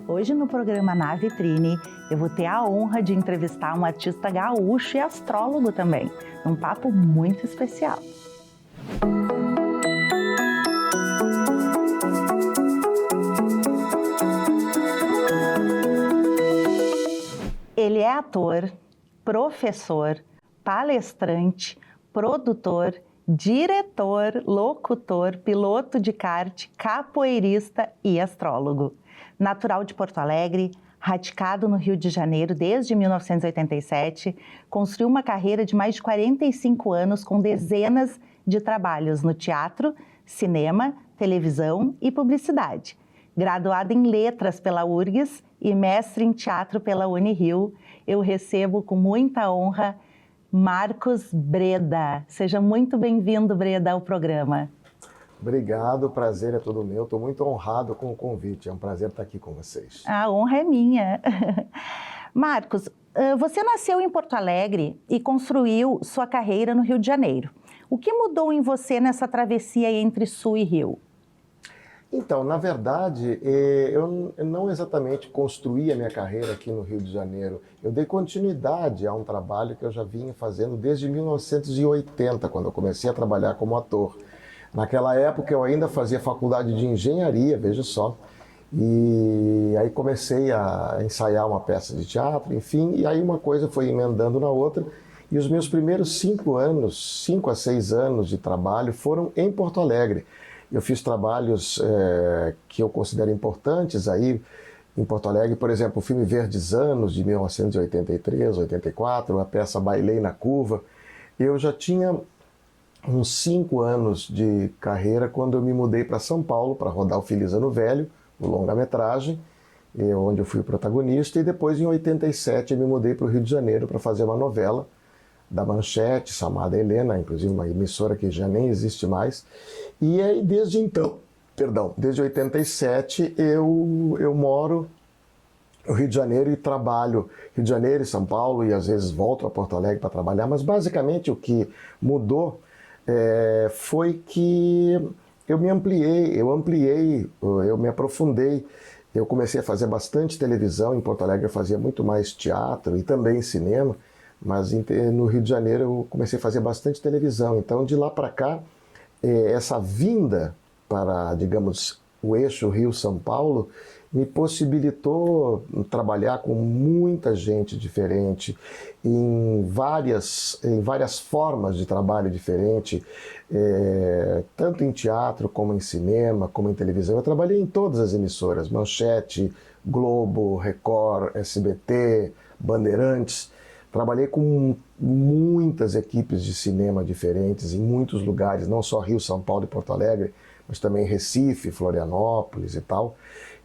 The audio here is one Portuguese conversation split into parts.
Hoje no programa Na Vitrine, eu vou ter a honra de entrevistar um artista gaúcho e astrólogo também, num papo muito especial. Ele é ator, professor, palestrante, produtor, diretor, locutor, piloto de kart, capoeirista e astrólogo. Natural de Porto Alegre, radicado no Rio de Janeiro desde 1987, construiu uma carreira de mais de 45 anos com dezenas de trabalhos no teatro, cinema, televisão e publicidade. Graduado em letras pela URGS e mestre em teatro pela Unirio, eu recebo com muita honra Marcos Breda. Seja muito bem-vindo, Breda, ao programa. Obrigado, o prazer é todo meu. Estou muito honrado com o convite. É um prazer estar aqui com vocês. A honra é minha. Marcos, você nasceu em Porto Alegre e construiu sua carreira no Rio de Janeiro. O que mudou em você nessa travessia entre Sul e Rio? Então, na verdade, eu não exatamente construí a minha carreira aqui no Rio de Janeiro. Eu dei continuidade a um trabalho que eu já vinha fazendo desde 1980, quando eu comecei a trabalhar como ator. Naquela época eu ainda fazia faculdade de engenharia, veja só, e aí comecei a ensaiar uma peça de teatro, enfim, e aí uma coisa foi emendando na outra, e os meus primeiros 5 a 6 anos de trabalho foram em Porto Alegre. Eu fiz trabalhos que eu considero importantes aí em Porto Alegre, por exemplo, o filme Verdes Anos, de 1983, 84, a peça Bailei na Curva. Eu já tinha uns 5 anos de carreira quando eu me mudei para São Paulo para rodar o Feliz Ano Velho, o longa-metragem, onde eu fui o protagonista, e depois em 87 eu me mudei para o Rio de Janeiro para fazer uma novela da Manchete, chamada Helena, inclusive uma emissora que já nem existe mais, e aí desde 87 eu moro no Rio de Janeiro e trabalho Rio de Janeiro e São Paulo, e às vezes volto a Porto Alegre para trabalhar, mas basicamente o que mudou foi que eu me aprofundei, eu comecei a fazer bastante televisão. Em Porto Alegre eu fazia muito mais teatro e também cinema, mas no Rio de Janeiro eu comecei a fazer bastante televisão. Então de lá para cá, essa vinda para, digamos, o eixo Rio-São Paulo me possibilitou trabalhar com muita gente diferente, em várias formas de trabalho diferente, tanto em teatro, como em cinema, como em televisão. Eu trabalhei em todas as emissoras, Manchete, Globo, Record, SBT, Bandeirantes. Trabalhei com muitas equipes de cinema diferentes, em muitos lugares, não só Rio, São Paulo e Porto Alegre, mas também Recife, Florianópolis e tal.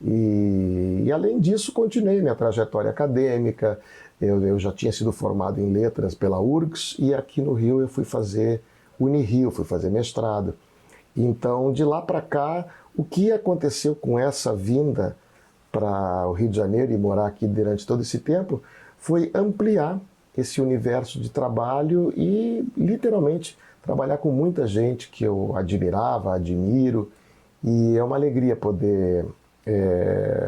E além disso, continuei minha trajetória acadêmica. Eu já tinha sido formado em letras pela URGS, e aqui no Rio eu fui fazer Unirio, fui fazer mestrado. Então, de lá para cá, o que aconteceu com essa vinda para o Rio de Janeiro e morar aqui durante todo esse tempo foi ampliar esse universo de trabalho e, literalmente, trabalhar com muita gente que eu admiro, e é uma alegria poder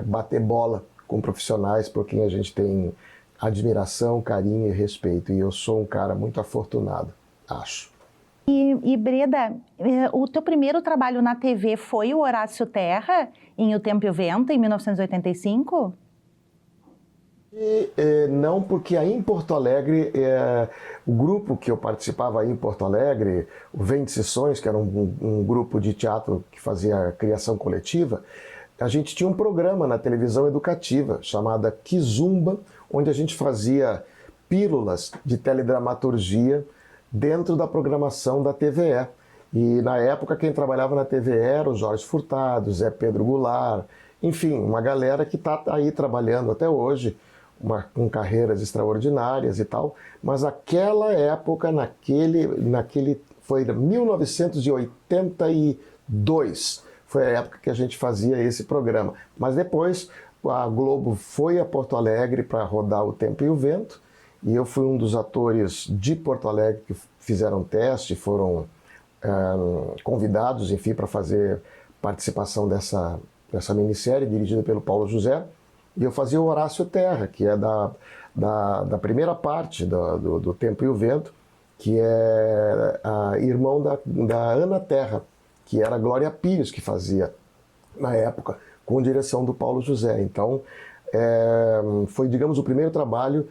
bater bola com profissionais por quem a gente tem admiração, carinho e respeito, e eu sou um cara muito afortunado, acho. E Breda, o teu primeiro trabalho na TV foi o Horácio Terra, em O Tempo e o Vento, em 1985? Não, porque aí em Porto Alegre, o grupo que eu participava aí em Porto Alegre, o Vende Sessões, que era um grupo de teatro que fazia criação coletiva, a gente tinha um programa na televisão educativa chamada Kizumba, onde a gente fazia pílulas de teledramaturgia dentro da programação da TVE. E na época quem trabalhava na TVE era o Jorge Furtado, Zé Pedro Goulart, enfim, uma galera que está aí trabalhando até hoje, com carreiras extraordinárias e tal, mas aquela época, foi 1982, foi a época que a gente fazia esse programa. Mas depois a Globo foi a Porto Alegre para rodar O Tempo e o Vento, e eu fui um dos atores de Porto Alegre que fizeram teste, foram convidados, enfim, para fazer participação dessa minissérie dirigida pelo Paulo José. E eu fazia o Horácio Terra, que é da primeira parte do Tempo e o Vento, que é irmão da Ana Terra, que era a Glória Pires que fazia na época, com direção do Paulo José. Então, foi, digamos, o primeiro trabalho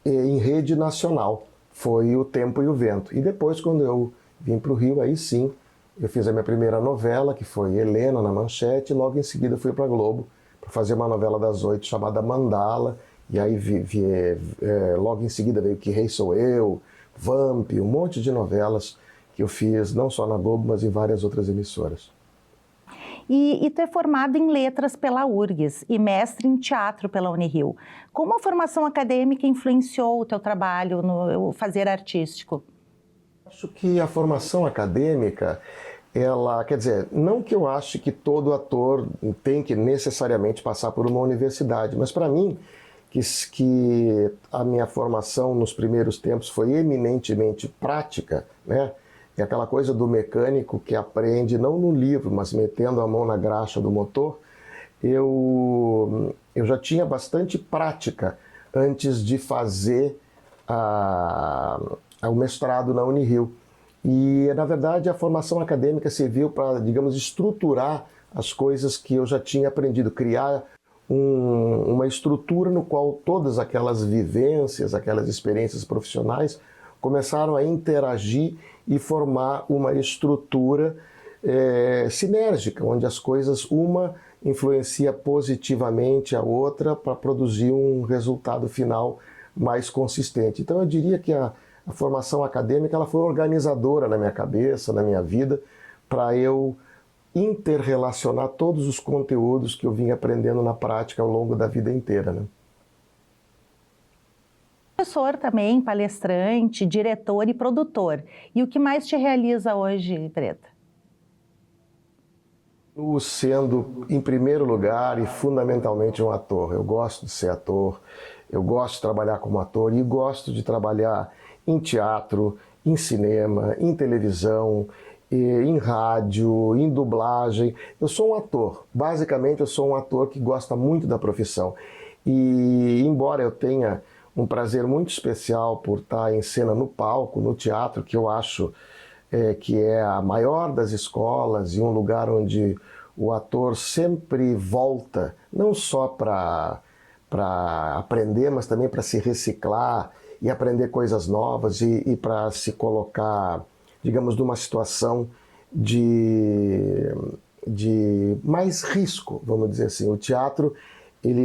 em rede nacional, foi o Tempo e o Vento. E depois, quando eu vim para o Rio, aí sim, eu fiz a minha primeira novela, que foi Helena, na Manchete, e logo em seguida fui para a Globo para fazer uma novela das 8 chamada Mandala, e aí logo em seguida veio Que Rei Sou Eu, Vamp, um monte de novelas que eu fiz, não só na Globo, mas em várias outras emissoras. E tu é formado em letras pela URGS e mestre em teatro pela Unirio. Como a formação acadêmica influenciou o teu trabalho no fazer artístico? Acho que a formação acadêmica, ela, quer dizer, não que eu ache que todo ator tem que necessariamente passar por uma universidade, mas para mim, que a minha formação nos primeiros tempos foi eminentemente prática, né? É aquela coisa do mecânico que aprende, não no livro, mas metendo a mão na graxa do motor. Eu já tinha bastante prática antes de fazer o mestrado na Unirio. E, na verdade, a formação acadêmica serviu para, digamos, estruturar as coisas que eu já tinha aprendido, criar uma estrutura no qual todas aquelas vivências, aquelas experiências profissionais começaram a interagir e formar uma estrutura sinérgica, onde as coisas, uma influencia positivamente a outra para produzir um resultado final mais consistente. Então eu diria que a formação acadêmica ela foi organizadora na minha cabeça, na minha vida, para eu interrelacionar todos os conteúdos que eu vim aprendendo na prática ao longo da vida inteira, né? Professor também, palestrante, diretor e produtor. E o que mais te realiza hoje, Breda? Sendo, em primeiro lugar e fundamentalmente um ator. Eu gosto de ser ator, eu gosto de trabalhar como ator e gosto de trabalhar em teatro, em cinema, em televisão, em rádio, em dublagem. Eu sou um ator. Basicamente, eu sou um ator que gosta muito da profissão. E, embora eu tenha um prazer muito especial por estar em cena no palco, no teatro, que eu acho que é a maior das escolas e um lugar onde o ator sempre volta, não só para aprender, mas também para se reciclar e aprender coisas novas e para se colocar, digamos, numa situação de mais risco, vamos dizer assim. O teatro,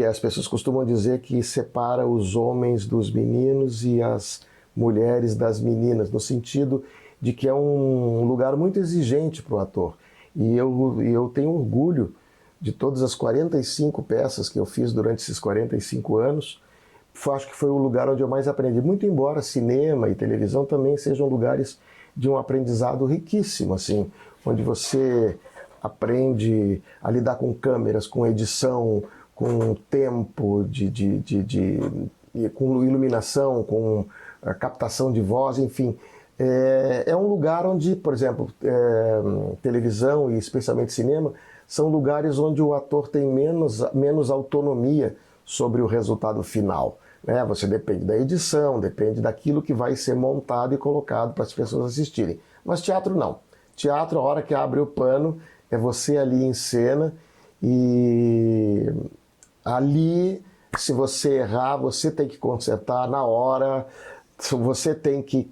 as pessoas costumam dizer que separa os homens dos meninos e as mulheres das meninas, no sentido de que é um lugar muito exigente para o ator. E eu tenho orgulho de todas as 45 peças que eu fiz durante esses 45 anos. Acho que foi o lugar onde eu mais aprendi, muito embora cinema e televisão também sejam lugares de um aprendizado riquíssimo, assim, onde você aprende a lidar com câmeras, com edição, com tempo, com iluminação, com captação de voz, enfim. É um lugar onde, por exemplo, televisão e especialmente cinema, são lugares onde o ator tem menos autonomia sobre o resultado final. Né? Você depende da edição, depende daquilo que vai ser montado e colocado para as pessoas assistirem. Mas teatro não. Teatro, a hora que abre o pano, é você ali em cena e ali, se você errar, você tem que consertar na hora, você tem que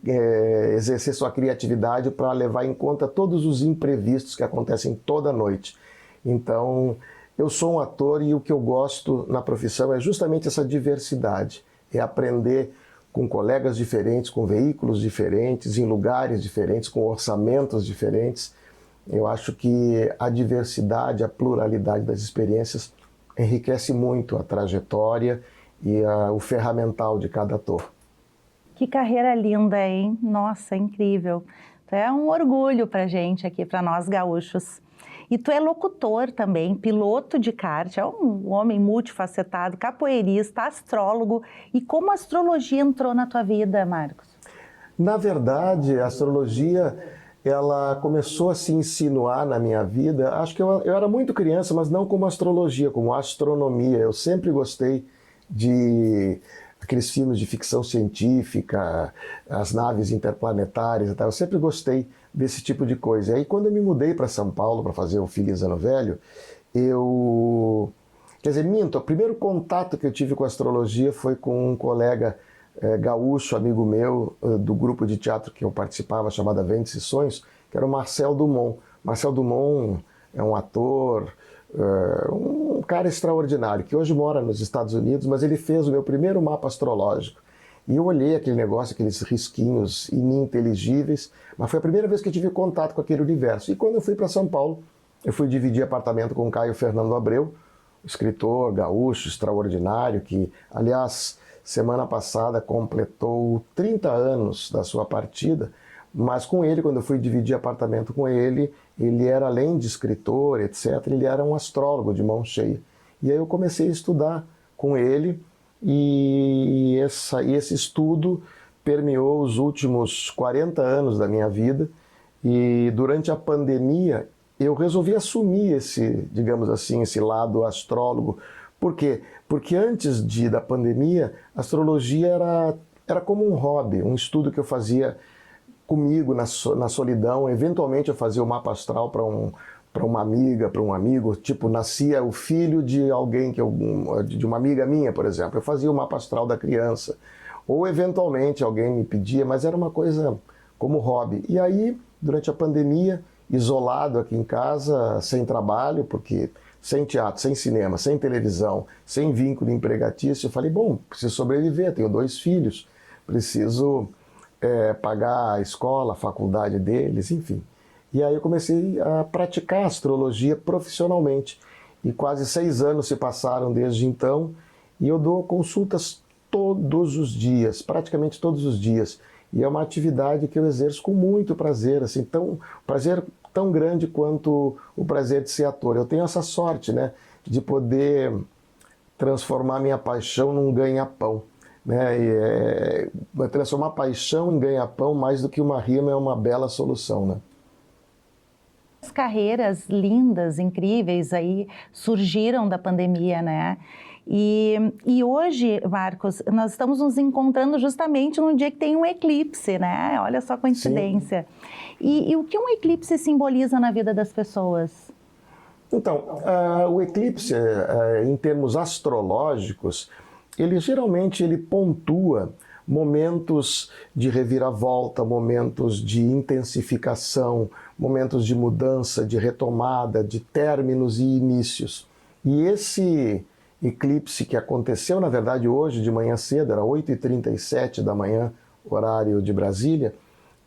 exercer sua criatividade para levar em conta todos os imprevistos que acontecem toda noite. Então, eu sou um ator e o que eu gosto na profissão é justamente essa diversidade, é aprender com colegas diferentes, com veículos diferentes, em lugares diferentes, com orçamentos diferentes. Eu acho que a diversidade, a pluralidade das experiências enriquece muito a trajetória e o ferramental de cada ator. Que carreira linda, hein? Nossa, incrível. Tu é um orgulho pra gente aqui, para nós gaúchos. E tu é locutor também, piloto de kart, é um homem multifacetado, capoeirista, astrólogo. E como a astrologia entrou na tua vida, Marcos? Na verdade, a astrologia ela começou a se insinuar na minha vida. Acho que eu era muito criança, mas não como astrologia, como astronomia. Eu sempre gostei de aqueles filmes de ficção científica, as naves interplanetárias e tal. Eu sempre gostei desse tipo de coisa. E aí, quando eu me mudei para São Paulo para fazer o Feliz Ano Velho, quer dizer, minto, o primeiro contato que eu tive com a astrologia foi com um colega gaúcho, amigo meu, do grupo de teatro que eu participava, chamada Ventes e Sonhos, que era o Marcel Dumont. Marcel Dumont é um ator, um cara extraordinário, que hoje mora nos Estados Unidos, mas ele fez o meu primeiro mapa astrológico. E eu olhei aquele negócio, aqueles risquinhos ininteligíveis, mas foi a primeira vez que eu tive contato com aquele universo. E quando eu fui para São Paulo, eu fui dividir apartamento com o Caio Fernando Abreu, escritor gaúcho extraordinário, que, aliás, semana passada completou 30 anos da sua partida, mas com ele, quando eu fui dividir apartamento com ele, ele era, além de escritor, etc., ele era um astrólogo de mão cheia. E aí eu comecei a estudar com ele, e esse estudo permeou os últimos 40 anos da minha vida, e durante a pandemia eu resolvi assumir digamos assim, esse lado astrólogo. Por quê? Porque antes da pandemia, a astrologia era como um hobby, um estudo que eu fazia comigo na solidão. Eventualmente eu fazia o mapa astral para uma amiga, para um amigo, tipo, nascia o filho de alguém, de uma amiga minha, por exemplo. Eu fazia o mapa astral da criança. Ou eventualmente alguém me pedia, mas era uma coisa como hobby. E aí, durante a pandemia, isolado aqui em casa, sem trabalho, porque sem teatro, sem cinema, sem televisão, sem vínculo empregatício, eu falei, bom, preciso sobreviver, tenho 2 filhos, preciso pagar a escola, a faculdade deles, enfim. E aí eu comecei a praticar astrologia profissionalmente. E quase 6 anos se passaram desde então, e eu dou consultas todos os dias, praticamente todos os dias. E é uma atividade que eu exerço com muito prazer, assim, prazer tão grande quanto o prazer de ser ator. Eu tenho essa sorte, né, de poder transformar minha paixão num ganha-pão, né? Transformar paixão em ganha-pão, mais do que uma rima, é uma bela solução, né? As carreiras lindas, incríveis aí surgiram da pandemia, né? E hoje, Marcos, nós estamos nos encontrando justamente num dia que tem um eclipse, né? Olha só a coincidência. E o que um eclipse simboliza na vida das pessoas? Então, o eclipse, em termos astrológicos, ele geralmente pontua momentos de reviravolta, momentos de intensificação, momentos de mudança, de retomada, de términos e inícios. E esse eclipse que aconteceu, na verdade, hoje de manhã cedo, era 8h37 da manhã, horário de Brasília,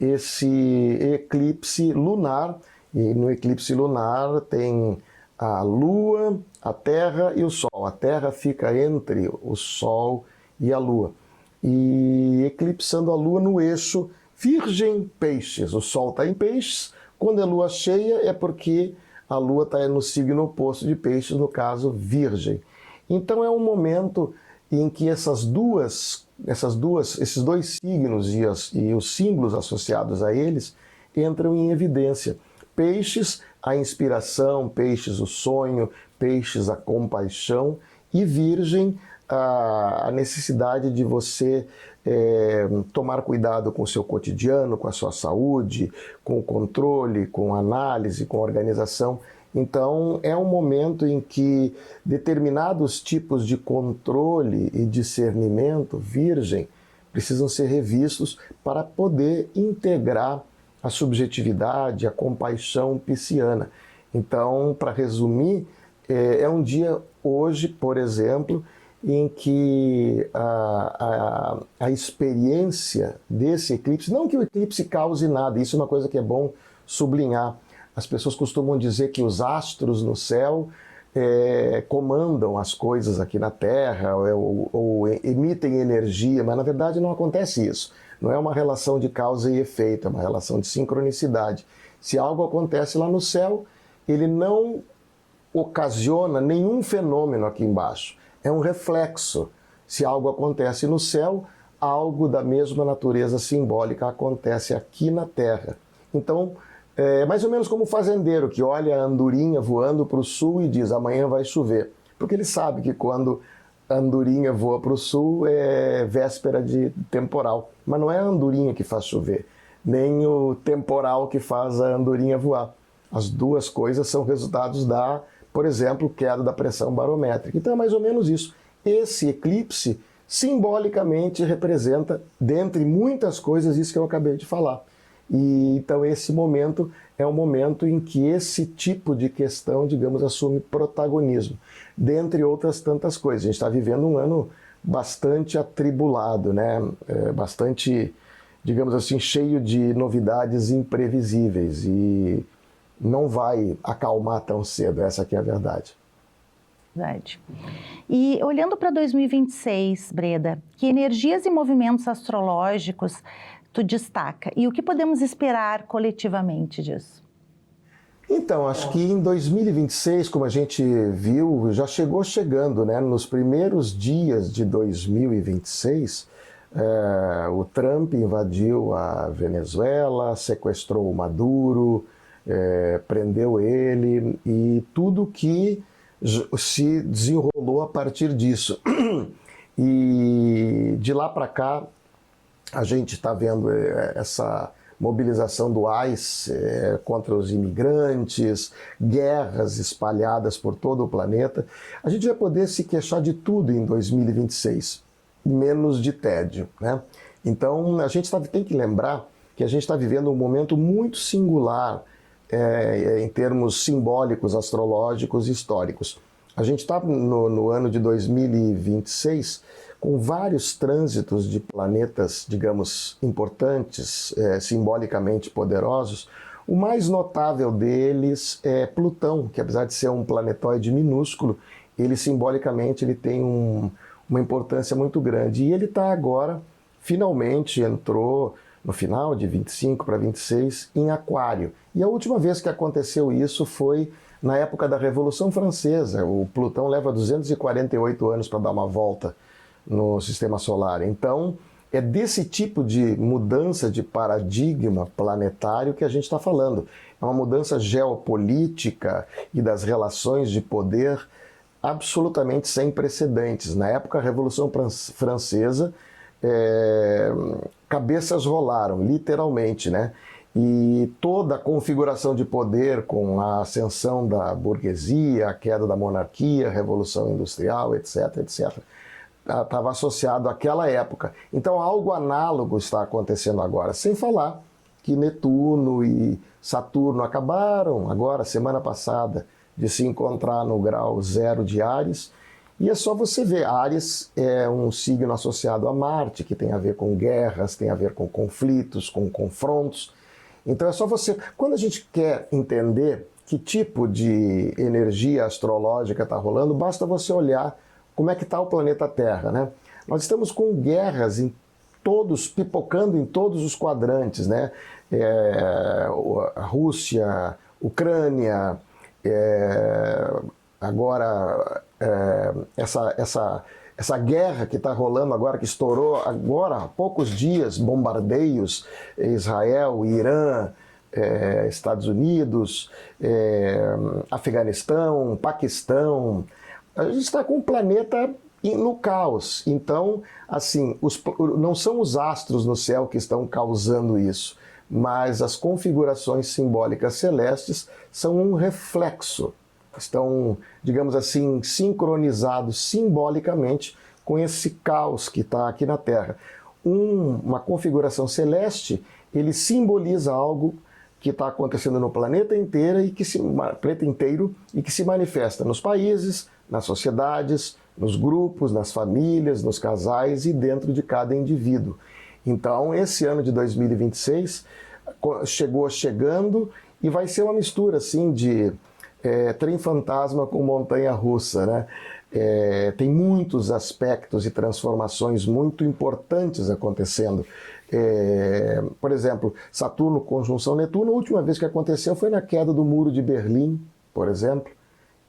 esse eclipse lunar, e no eclipse lunar tem a Lua, a Terra e o Sol. A Terra fica entre o Sol e a Lua. E eclipsando a Lua no eixo Virgem-Peixes. O Sol está em Peixes. Quando é Lua cheia é porque a Lua está no signo oposto de Peixes, no caso Virgem. Então é um momento em que esses 2 signos e os símbolos associados a eles entram em evidência. Peixes, a inspiração, Peixes, o sonho, Peixes, a compaixão, e Virgem, a necessidade de você tomar cuidado com o seu cotidiano, com a sua saúde, com o controle, com a análise, com a organização. Então, é um momento em que determinados tipos de controle e discernimento, Virgem, precisam ser revistos para poder integrar a subjetividade, a compaixão pisciana. Então, para resumir, é um dia hoje, por exemplo, em que a experiência desse eclipse, não que o eclipse cause nada, isso é uma coisa que é bom sublinhar. As pessoas costumam dizer que os astros no céu comandam as coisas aqui na Terra ou emitem energia, mas na verdade não acontece isso. Não é uma relação de causa e efeito, é uma relação de sincronicidade. Se algo acontece lá no céu, ele não ocasiona nenhum fenômeno aqui embaixo. É um reflexo. Se algo acontece no céu, algo da mesma natureza simbólica acontece aqui na Terra. Então, é mais ou menos como o fazendeiro que olha a andorinha voando para o sul e diz, amanhã vai chover. Porque ele sabe que quando a andorinha voa para o sul é véspera de temporal. Mas não é a andorinha que faz chover, nem o temporal que faz a andorinha voar. As duas coisas são resultados da, por exemplo, queda da pressão barométrica. Então é mais ou menos isso. Esse eclipse simbolicamente representa, dentre muitas coisas, isso que eu acabei de falar. E então esse momento é um momento em que esse tipo de questão, digamos, assume protagonismo, dentre outras tantas coisas. A gente está vivendo um ano bastante atribulado, né? Bastante, digamos assim, cheio de novidades imprevisíveis e não vai acalmar tão cedo, essa aqui é a verdade. Verdade. E olhando para 2026, Breda, que energias e movimentos astrológicos tu destaca? E o que podemos esperar coletivamente disso? Então, acho que em 2026, como a gente viu, já chegando, né? Nos primeiros dias de 2026, o Trump invadiu a Venezuela, sequestrou o Maduro, prendeu ele e tudo que se desenrolou a partir disso. E de lá para cá, a gente está vendo essa mobilização do ICE contra os imigrantes, guerras espalhadas por todo o planeta. A gente vai poder se queixar de tudo em 2026, menos de tédio, né? Então, a gente tem que lembrar que a gente está vivendo um momento muito singular em termos simbólicos, astrológicos e históricos. A gente está no ano de 2026 com vários trânsitos de planetas, digamos, importantes, simbolicamente poderosos. O mais notável deles é Plutão, que apesar de ser um planetóide minúsculo, ele simbolicamente ele tem uma importância muito grande. E ele está agora, finalmente entrou no final de 25 para 26 em Aquário. E a última vez que aconteceu isso foi na época da Revolução Francesa. O Plutão leva 248 anos para dar uma volta no sistema solar. Então, é desse tipo de mudança de paradigma planetário que a gente está falando. É uma mudança geopolítica e das relações de poder absolutamente sem precedentes. Na época da Revolução Francesa, cabeças rolaram, literalmente, né? E toda a configuração de poder com a ascensão da burguesia, a queda da monarquia, a Revolução Industrial, etc., etc., estava associado àquela época. Então algo análogo está acontecendo agora, sem falar que Netuno e Saturno acabaram agora, semana passada, de se encontrar no grau 0 de Áries, e é só você ver, Áries é um signo associado a Marte, que tem a ver com guerras, tem a ver com conflitos, com confrontos. Então é só você... Quando a gente quer entender que tipo de energia astrológica está rolando, basta você olhar como é que está o planeta Terra, né? Nós estamos com guerras pipocando em todos os quadrantes, né? A Rússia, Ucrânia, agora essa guerra que está rolando agora, que estourou agora há poucos dias, bombardeios, Israel, Irã, Estados Unidos, Afeganistão, Paquistão. A gente está com o planeta no caos. Então, assim, não são os astros no céu que estão causando isso, mas as configurações simbólicas celestes são um reflexo. Estão, digamos assim, sincronizados simbolicamente com esse caos que está aqui na Terra. Uma configuração celeste, ele simboliza algo que está acontecendo no planeta inteiro e que se manifesta nos países, nas sociedades, nos grupos, nas famílias, nos casais e dentro de cada indivíduo. Então, esse ano de 2026 chegando e vai ser uma mistura assim de trem fantasma com montanha-russa, né? Tem muitos aspectos e transformações muito importantes acontecendo. Por exemplo, Saturno conjunção Netuno, a última vez que aconteceu foi na queda do Muro de Berlim, por exemplo.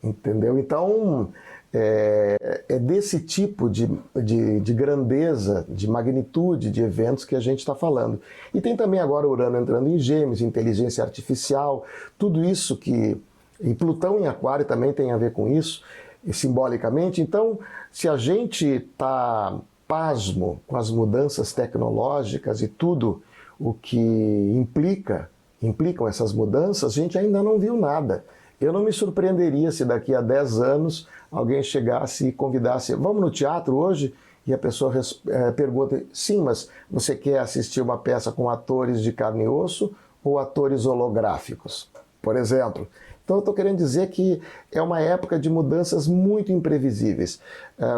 Entendeu? Então, É desse tipo de grandeza, de magnitude de eventos que a gente está falando. E tem também agora Urano entrando em Gêmeos, inteligência artificial, tudo isso que... E Plutão em Aquário também tem a ver com isso, simbolicamente. Então, se a gente está pasmo com as mudanças tecnológicas e tudo o que implicam essas mudanças, a gente ainda não viu nada. Eu não me surpreenderia se daqui a 10 anos alguém chegasse e convidasse, vamos no teatro hoje? E a pessoa pergunta, sim, mas você quer assistir uma peça com atores de carne e osso ou atores holográficos, por exemplo? Então eu estou querendo dizer que é uma época de mudanças muito imprevisíveis.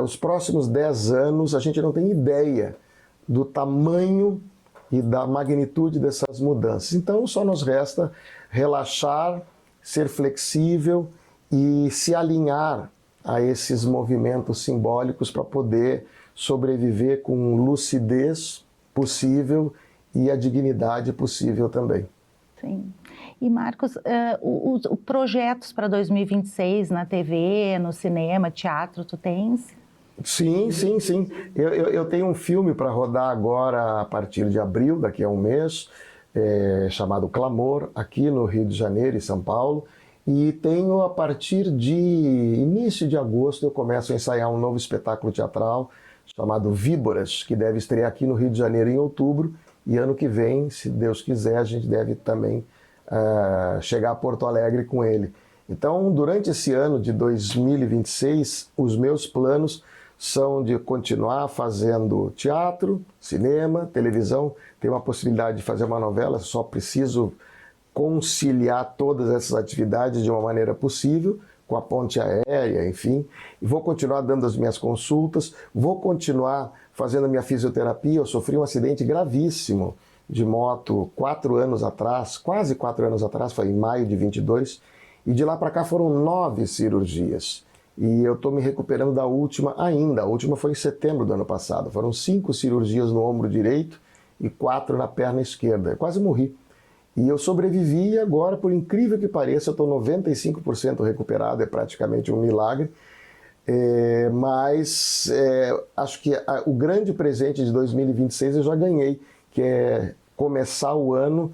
Os próximos 10 anos a gente não tem ideia do tamanho e da magnitude dessas mudanças. Então só nos resta relaxar, ser flexível e se alinhar a esses movimentos simbólicos para poder sobreviver com lucidez possível e a dignidade possível também. Sim. E Marcos, os projetos para 2026 na TV, no cinema, teatro, tu tens? Sim. Eu tenho um filme para rodar agora a partir de abril, daqui a um mês, chamado Clamor, aqui no Rio de Janeiro e São Paulo. E tenho, a partir de início de agosto, eu começo a ensaiar um novo espetáculo teatral chamado Víboras, que deve estrear aqui no Rio de Janeiro em outubro. E ano que vem, se Deus quiser, a gente deve também chegar a Porto Alegre com ele. Então, durante esse ano de 2026, os meus planos são de continuar fazendo teatro, cinema, televisão. Tem uma possibilidade de fazer uma novela, só preciso conciliar todas essas atividades de uma maneira possível, com a ponte aérea, enfim. E vou continuar dando as minhas consultas, vou continuar fazendo a minha fisioterapia. Eu sofri um acidente gravíssimo de moto 4 anos atrás, quase 4 anos atrás, foi em maio de 22, e de lá para cá foram 9 cirurgias. E eu estou me recuperando da última ainda. A última foi em setembro do ano passado. Foram 5 cirurgias no ombro direito e 4 na perna esquerda. Eu quase morri. E eu sobrevivi e agora, por incrível que pareça, eu estou 95% recuperado, é praticamente um milagre. Mas acho que o grande presente de 2026 eu já ganhei, que é começar o ano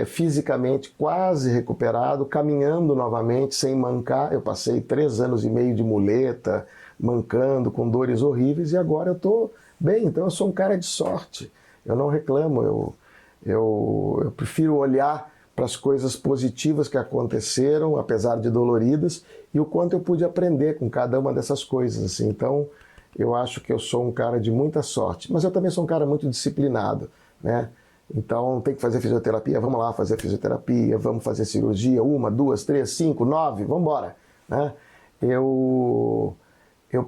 fisicamente quase recuperado, caminhando novamente, sem mancar. Eu passei 3 anos e meio de muleta, mancando, com dores horríveis, e agora eu estou bem. Então eu sou um cara de sorte, eu não reclamo, eu prefiro olhar para as coisas positivas que aconteceram, apesar de doloridas, e o quanto eu pude aprender com cada uma dessas coisas. Assim. Então, eu acho que eu sou um cara de muita sorte, mas eu também sou um cara muito disciplinado, né? Então, tem que fazer fisioterapia, vamos lá fazer fisioterapia, vamos fazer cirurgia, 1, 2, 3, 5, 9, vamos embora, né? Eu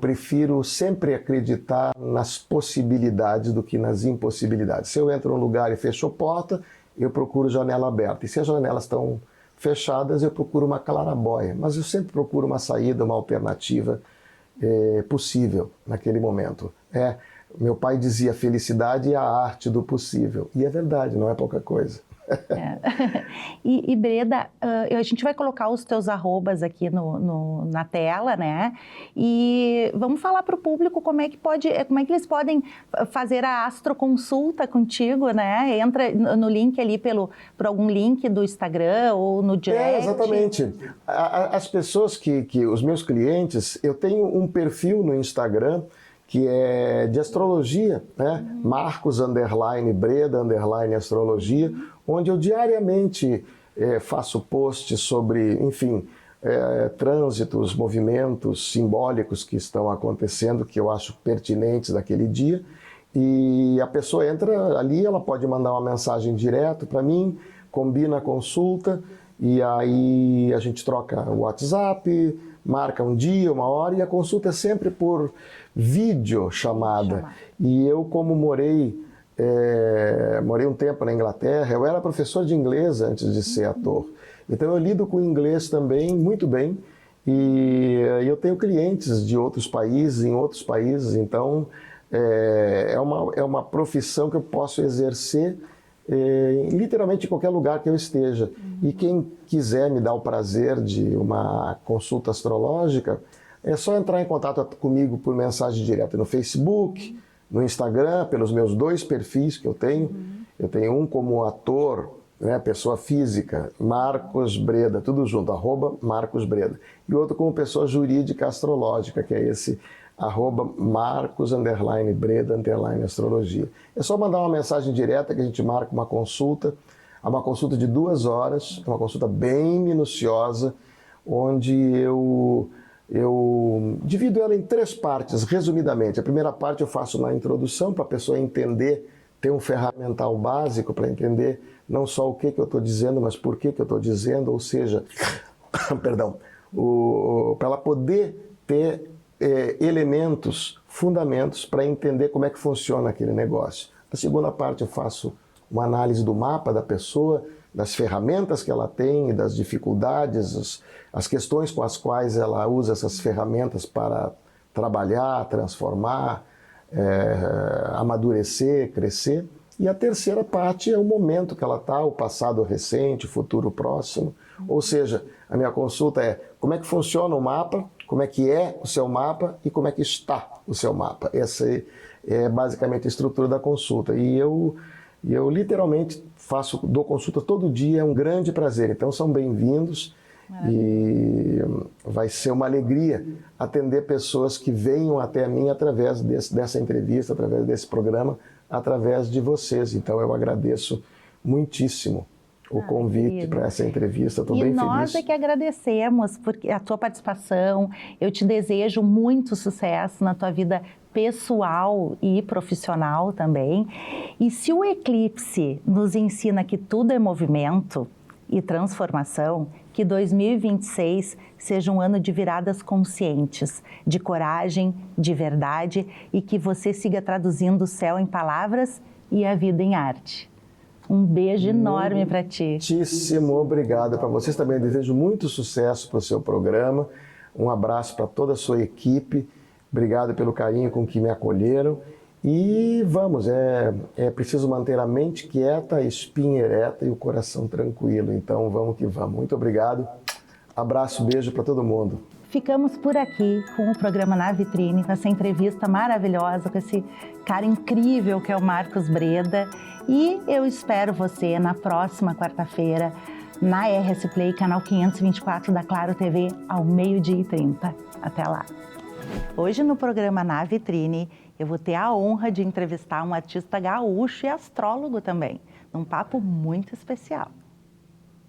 prefiro sempre acreditar nas possibilidades do que nas impossibilidades. Se eu entro num lugar e fecho a porta, eu procuro janela aberta. E se as janelas estão fechadas, eu procuro uma clarabóia. Mas eu sempre procuro uma saída, uma alternativa possível naquele momento. Meu pai dizia, felicidade é a arte do possível. E é verdade, não é pouca coisa. E Breda, a gente vai colocar os teus arrobas aqui na tela, né? E vamos falar para o público como é que eles podem fazer a astroconsulta contigo, né? Entra no link ali por algum link do Instagram ou no direct. Exatamente. As pessoas os meus clientes, eu tenho um perfil no Instagram que é de astrologia, né? Marcos_Breda_astrologia, onde eu diariamente faço posts sobre, enfim, trânsitos, movimentos simbólicos que estão acontecendo, que eu acho pertinentes naquele dia. E a pessoa entra ali, ela pode mandar uma mensagem direto para mim, combina a consulta, e aí a gente troca o WhatsApp, marca um dia, uma hora, e a consulta é sempre por videochamada. E eu, como morei um tempo na Inglaterra, eu era professor de inglês antes de ser ator. Então eu lido com inglês também muito bem, e eu tenho clientes de outros países, em outros países, então é uma profissão que eu posso exercer literalmente em qualquer lugar que eu esteja. E quem quiser me dar o prazer de uma consulta astrológica, É só entrar em contato comigo por mensagem direta no Facebook, no Instagram, pelos meus 2 perfis que eu tenho. Eu tenho um como ator, né, pessoa física, Marcos Breda, tudo junto, @Marcos Breda. E outro como pessoa jurídica astrológica, que é esse @Marcos_Breda_Astrologia. É só mandar uma mensagem direta que a gente marca uma consulta. É uma consulta de 2 horas, uma consulta bem minuciosa, onde eu divido ela em 3 partes, resumidamente. A primeira parte eu faço uma introdução para a pessoa entender, ter um ferramental básico para entender não só o que eu estou dizendo, mas por que eu estou dizendo, ou seja, perdão, para ela poder ter elementos, fundamentos para entender como é que funciona aquele negócio. A segunda parte eu faço uma análise do mapa da pessoa, das ferramentas que ela tem, das dificuldades, as questões com as quais ela usa essas ferramentas para trabalhar, transformar, amadurecer, crescer. E a terceira parte é o momento que ela está, o passado recente, o futuro próximo. Ou seja, a minha consulta é como é que funciona o mapa, como é que é o seu mapa e como é que está o seu mapa. Essa é basicamente a estrutura da consulta. E eu literalmente dou consulta todo dia, é um grande prazer. Então são bem-vindos e vai ser uma alegria atender pessoas que venham até a mim através dessa entrevista, através desse programa, através de vocês. Então eu agradeço muitíssimo o convite para essa entrevista. Estou bem feliz. E nós é que agradecemos porque a tua participação. Eu te desejo muito sucesso na tua vida pessoal e profissional também. E se o eclipse nos ensina que tudo é movimento e transformação, que 2026 seja um ano de viradas conscientes, de coragem, de verdade e que você siga traduzindo o céu em palavras e a vida em arte. Um beijo enorme para ti. Muitíssimo obrigado para vocês também. Desejo muito sucesso para o seu programa. Um abraço para toda a sua equipe. Obrigado pelo carinho com que me acolheram. E vamos, é preciso manter a mente quieta, a espinha ereta e o coração tranquilo. Então vamos que vamos. Muito obrigado. Abraço, beijo para todo mundo. Ficamos por aqui com o programa Na Vitrine, com essa entrevista maravilhosa, com esse cara incrível que é o Marcos Breda. E eu espero você na próxima quarta-feira, na RS Play, canal 524 da Claro TV, ao 12h30. Até lá! Hoje no programa Na Vitrine, eu vou ter a honra de entrevistar um artista gaúcho e astrólogo também, num papo muito especial.